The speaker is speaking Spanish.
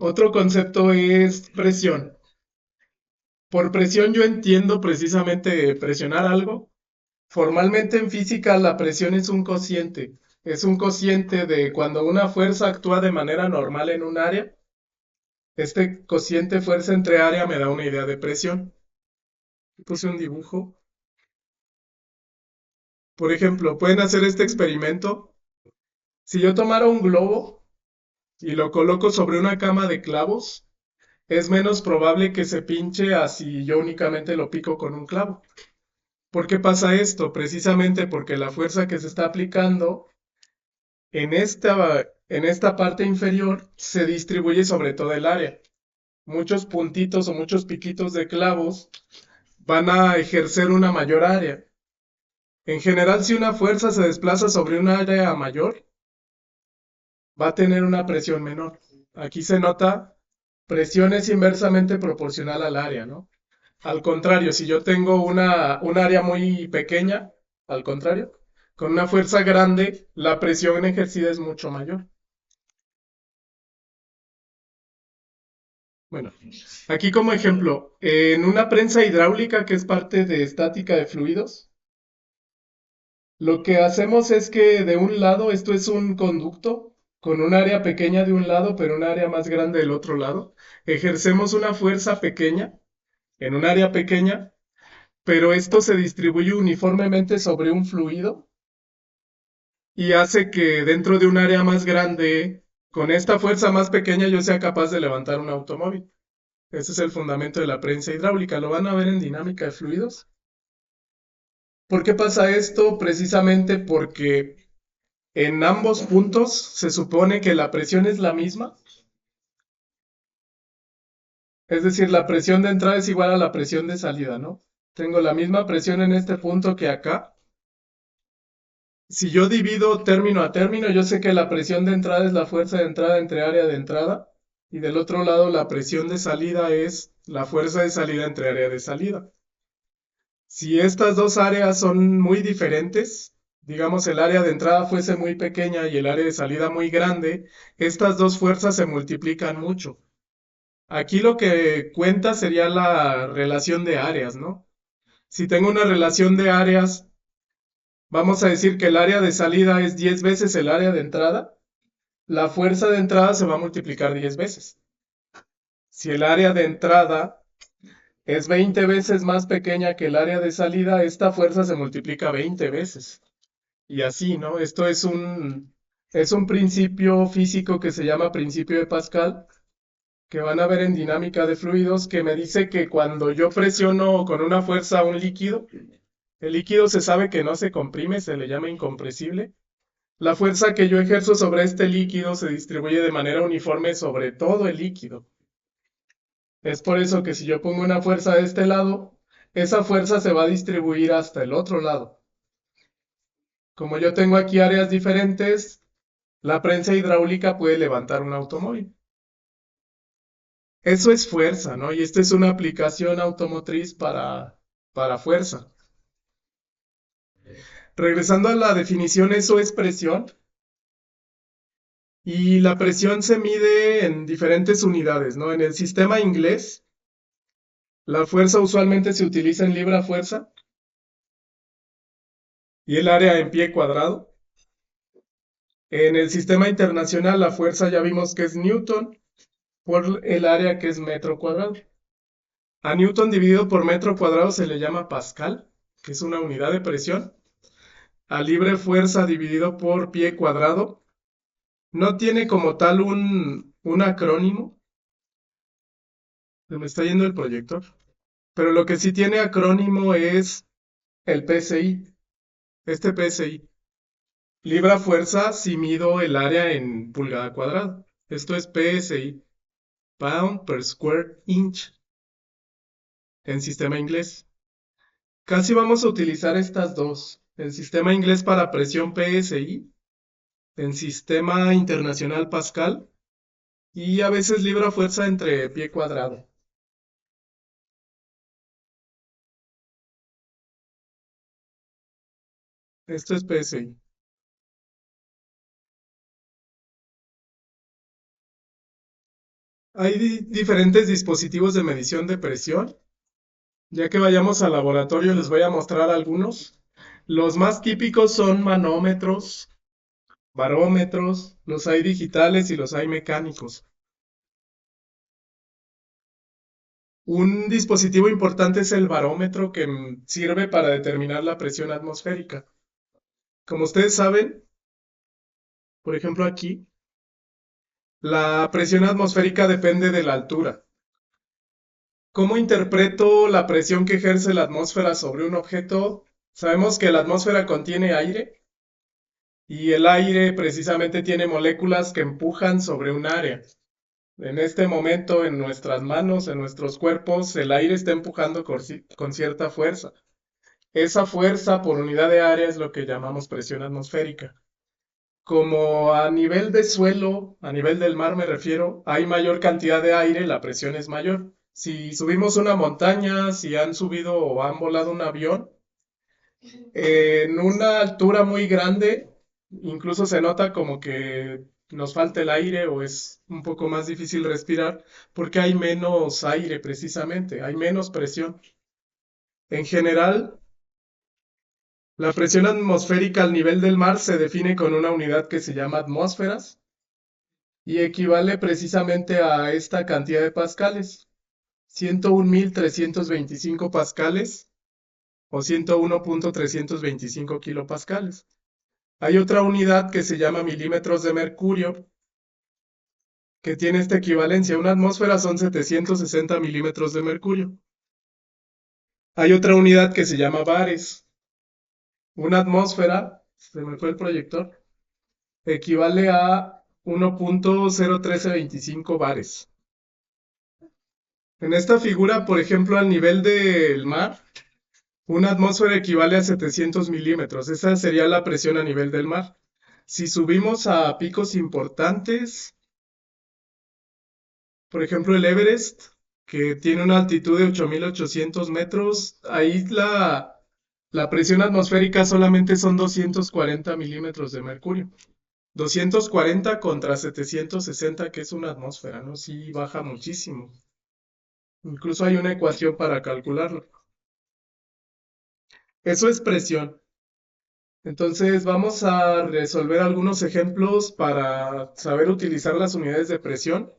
Otro concepto es presión. Por presión yo entiendo precisamente presionar algo. Formalmente en física la presión es un cociente. Es un cociente de cuando una fuerza actúa de manera normal en un área. Este cociente fuerza entre área me da una idea de presión. Puse un dibujo. Por ejemplo, pueden hacer este experimento. Si yo tomara un globo y lo coloco sobre una cama de clavos, es menos probable que se pinche a si yo únicamente lo pico con un clavo. ¿Por qué pasa esto? Precisamente porque la fuerza que se está aplicando en esta parte inferior se distribuye sobre todo el área. Muchos puntitos o muchos piquitos de clavos van a ejercer una mayor área. En general, si una fuerza se desplaza sobre un área mayor, va a tener una presión menor. Aquí se nota, presión es inversamente proporcional al área, ¿no? Al contrario, si yo tengo un área muy pequeña, al contrario, con una fuerza grande, la presión ejercida es mucho mayor. Bueno, aquí como ejemplo, en una prensa hidráulica que es parte de estática de fluidos, lo que hacemos es que de un lado, esto es un conducto con un área pequeña de un lado, pero un área más grande del otro lado, ejercemos una fuerza pequeña en un área pequeña, pero esto se distribuye uniformemente sobre un fluido y hace que dentro de un área más grande, con esta fuerza más pequeña, yo sea capaz de levantar un automóvil. Ese es el fundamento de la prensa hidráulica. Lo van a ver en dinámica de fluidos. ¿Por qué pasa esto? Precisamente porque en ambos puntos se supone que la presión es la misma. Es decir, la presión de entrada es igual a la presión de salida, ¿no? Tengo la misma presión en este punto que acá. Si yo divido término a término, yo sé que la presión de entrada es la fuerza de entrada entre área de entrada y del otro lado la presión de salida es la fuerza de salida entre área de salida. Si estas dos áreas son muy diferentes, digamos el área de entrada fuese muy pequeña y el área de salida muy grande, estas dos fuerzas se multiplican mucho. Aquí lo que cuenta sería la relación de áreas, ¿no? Si tengo una relación de áreas, vamos a decir que el área de salida es 10 veces el área de entrada, la fuerza de entrada se va a multiplicar 10 veces. Si el área de entrada es 20 veces más pequeña que el área de salida, esta fuerza se multiplica 20 veces. Y así, ¿no? Esto es un principio físico que se llama principio de Pascal, que van a ver en dinámica de fluidos, que me dice que cuando yo presiono con una fuerza un líquido, el líquido se sabe que no se comprime, se le llama incompresible. La fuerza que yo ejerzo sobre este líquido se distribuye de manera uniforme sobre todo el líquido. Es por eso que si yo pongo una fuerza de este lado, esa fuerza se va a distribuir hasta el otro lado. Como yo tengo aquí áreas diferentes, la prensa hidráulica puede levantar un automóvil. Eso es fuerza, ¿no? Y esta es una aplicación automotriz para fuerza. Regresando a la definición, eso es presión. Y la presión se mide en diferentes unidades, ¿no? En el sistema inglés, la fuerza usualmente se utiliza en libra fuerza y el área en pie cuadrado. En el sistema internacional, la fuerza ya vimos que es Newton por el área que es metro cuadrado. A Newton dividido por metro cuadrado se le llama Pascal, que es una unidad de presión. A libre fuerza dividido por pie cuadrado no tiene como tal un acrónimo. Se me está yendo el proyector. Pero lo que sí tiene acrónimo es el PSI. Este PSI. Libra fuerza si mido el área en pulgada cuadrada. Esto es PSI. Pound per square inch en sistema inglés. Casi vamos a utilizar estas dos. En sistema inglés para presión PSI, en sistema internacional Pascal y a veces libra fuerza entre pie cuadrado. Esto es PSI. Hay diferentes dispositivos de medición de presión. Ya que vayamos al laboratorio, les voy a mostrar algunos. Los más típicos son manómetros, barómetros, los hay digitales y los hay mecánicos. Un dispositivo importante es el barómetro que sirve para determinar la presión atmosférica. Como ustedes saben, por ejemplo aquí, la presión atmosférica depende de la altura. ¿Cómo interpreto la presión que ejerce la atmósfera sobre un objeto? Sabemos que la atmósfera contiene aire y el aire precisamente tiene moléculas que empujan sobre un área. En este momento, en nuestras manos, en nuestros cuerpos, el aire está empujando con cierta fuerza. Esa fuerza por unidad de área es lo que llamamos presión atmosférica. Como a nivel de suelo, a nivel del mar me refiero, hay mayor cantidad de aire, la presión es mayor. Si subimos una montaña, si han subido o han volado un avión, en una altura muy grande, incluso se nota como que nos falta el aire o es un poco más difícil respirar porque hay menos aire precisamente, hay menos presión. En general, la presión atmosférica al nivel del mar se define con una unidad que se llama atmósferas y equivale precisamente a esta cantidad de pascales, 101.325 pascales o 101.325 kilopascales. Hay otra unidad que se llama milímetros de mercurio, que tiene esta equivalencia. Una atmósfera son 760 milímetros de mercurio. Hay otra unidad que se llama bares. Una atmósfera, se me fue el proyector, equivale a 1.01325 bares. En esta figura, por ejemplo, al nivel del mar, una atmósfera equivale a 700 milímetros. Esa sería la presión a nivel del mar. Si subimos a picos importantes, por ejemplo, el Everest, que tiene una altitud de 8.800 metros, ahí la presión atmosférica solamente son 240 milímetros de mercurio. 240 contra 760, que es una atmósfera, ¿no? Sí, baja muchísimo. Incluso hay una ecuación para calcularlo. Eso es presión. Entonces vamos a resolver algunos ejemplos para saber utilizar las unidades de presión.